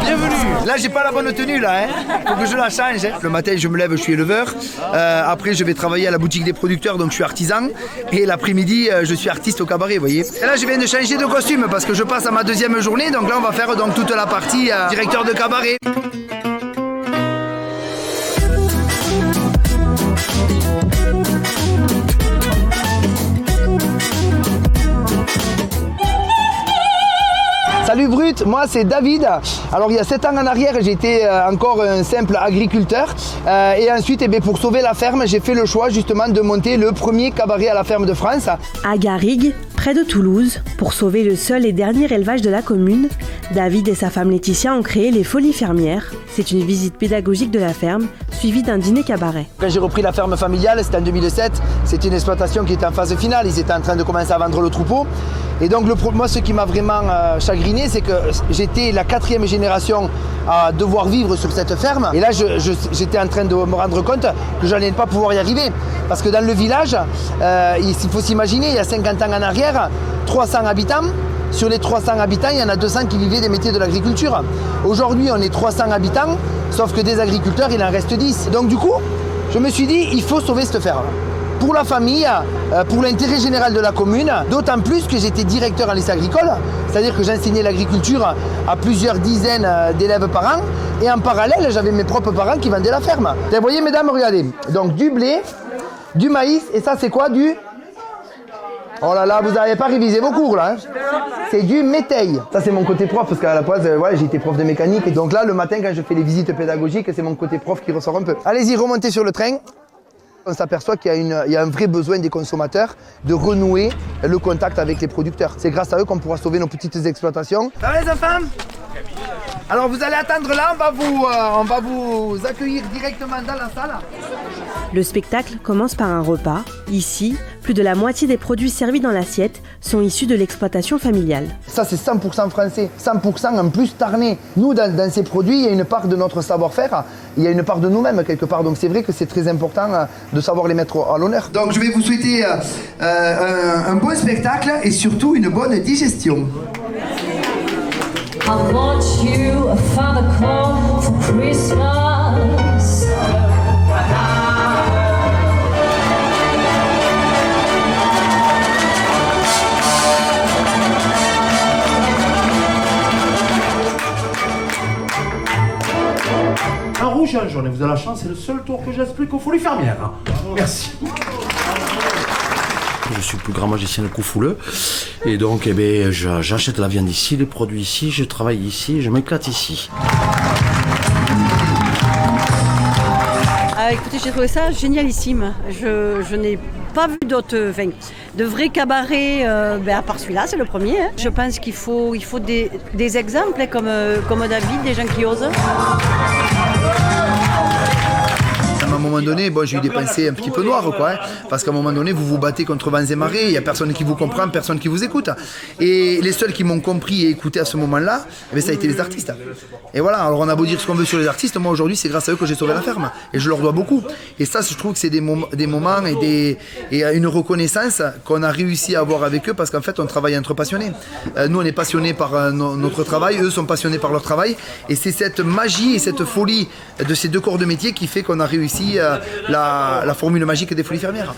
bienvenue. Là, j'ai pas la bonne tenue, là. Faut que je la change. Le matin, je me lève, je suis éleveur. Après, je vais travailler à la boutique des producteurs, donc je suis artisan. Et l'après-midi, je suis artiste au cabaret, vous voyez. Et là, je viens de changer de costume parce que je passe à ma deuxième journée. Donc là, on va faire donc toute la partie directeur de cabaret. Salut Brut, moi c'est David. Alors il y a 7 ans en arrière, j'étais encore un simple agriculteur et ensuite pour sauver la ferme, j'ai fait le choix justement de monter le premier cabaret à la ferme de France. À Garrigues, près de Toulouse, pour sauver le seul et dernier élevage de la commune, David et sa femme Laetitia ont créé les Folies Fermières. C'est une visite pédagogique de la ferme, suivie d'un dîner cabaret. Quand j'ai repris la ferme familiale, c'était en 2007, c'était une exploitation qui était en phase finale, ils étaient en train de commencer à vendre le troupeau. Et donc moi ce qui m'a vraiment chagriné, c'est que j'étais la 4e génération à devoir vivre sur cette ferme. Et là j'étais en train de me rendre compte que je n'allais pas pouvoir y arriver. Parce que dans le village, il faut s'imaginer, il y a 50 ans en arrière, 300 habitants. Sur les 300 habitants, il y en a 200 qui vivaient des métiers de l'agriculture. Aujourd'hui, on est 300 habitants, sauf que des agriculteurs, il en reste 10. Donc du coup, je me suis dit, il faut sauver cette ferme. Pour la famille, pour l'intérêt général de la commune, d'autant plus que j'étais directeur en lycée agricole, c'est-à-dire que j'enseignais l'agriculture à plusieurs dizaines d'élèves par an, et en parallèle, j'avais mes propres parents qui vendaient la ferme. Vous voyez, mesdames, regardez, donc du blé, du maïs, et ça c'est quoi, du... Oh là là, vous n'avez pas révisé vos cours là. C'est du métail. Ça c'est mon côté prof parce qu'à la base, j'ai été prof de mécanique. Et donc là, le matin, quand je fais les visites pédagogiques, c'est mon côté prof qui ressort un peu. Allez-y, remontez sur le train. On s'aperçoit qu'il y a un vrai besoin des consommateurs de renouer le contact avec les producteurs. C'est grâce à eux qu'on pourra sauver nos petites exploitations. Ça va les enfants ? Alors vous allez attendre là, on va vous accueillir directement dans la salle. Le spectacle commence par un repas. Ici, plus de la moitié des produits servis dans l'assiette sont issus de l'exploitation familiale. Ça c'est 100% français, 100% en plus tarnais. Nous dans ces produits, il y a une part de notre savoir-faire, il y a une part de nous-mêmes quelque part. Donc c'est vrai que c'est très important de savoir les mettre à l'honneur. Donc je vais vous souhaiter un bon spectacle et surtout une bonne digestion. I want you a father call for Christmas. Un rouge et un jaune, et vous avez la chance, c'est le seul tour que j'explique aux Folies Fermières. Merci. Je suis le plus grand magicien de Coufouleux et donc j'achète la viande ici, les produits ici, je travaille ici, je m'éclate ici. Écoutez, j'ai trouvé ça génialissime. Je n'ai pas vu d'autres, de vrais cabarets, à part celui-là, c'est le premier. Hein. Je pense qu'il faut des exemples comme David, des gens qui osent. À un moment donné, j'ai eu des pensées un petit peu noires, parce qu'à un moment donné, vous vous battez contre vents et marées, il n'y a personne qui vous comprend, personne qui vous écoute. Et les seuls qui m'ont compris et écouté à ce moment-là, ça a été les artistes. Et voilà, alors on a beau dire ce qu'on veut sur les artistes, moi aujourd'hui, c'est grâce à eux que j'ai sauvé la ferme. Et je leur dois beaucoup. Et ça, je trouve que c'est des moments et une reconnaissance qu'on a réussi à avoir avec eux, parce qu'en fait, on travaille entre passionnés. Nous, on est passionnés par notre travail, eux sont passionnés par leur travail. Et c'est cette magie et cette folie de ces deux corps de métier qui fait qu'on a réussi la formule magique des Folies Fermières.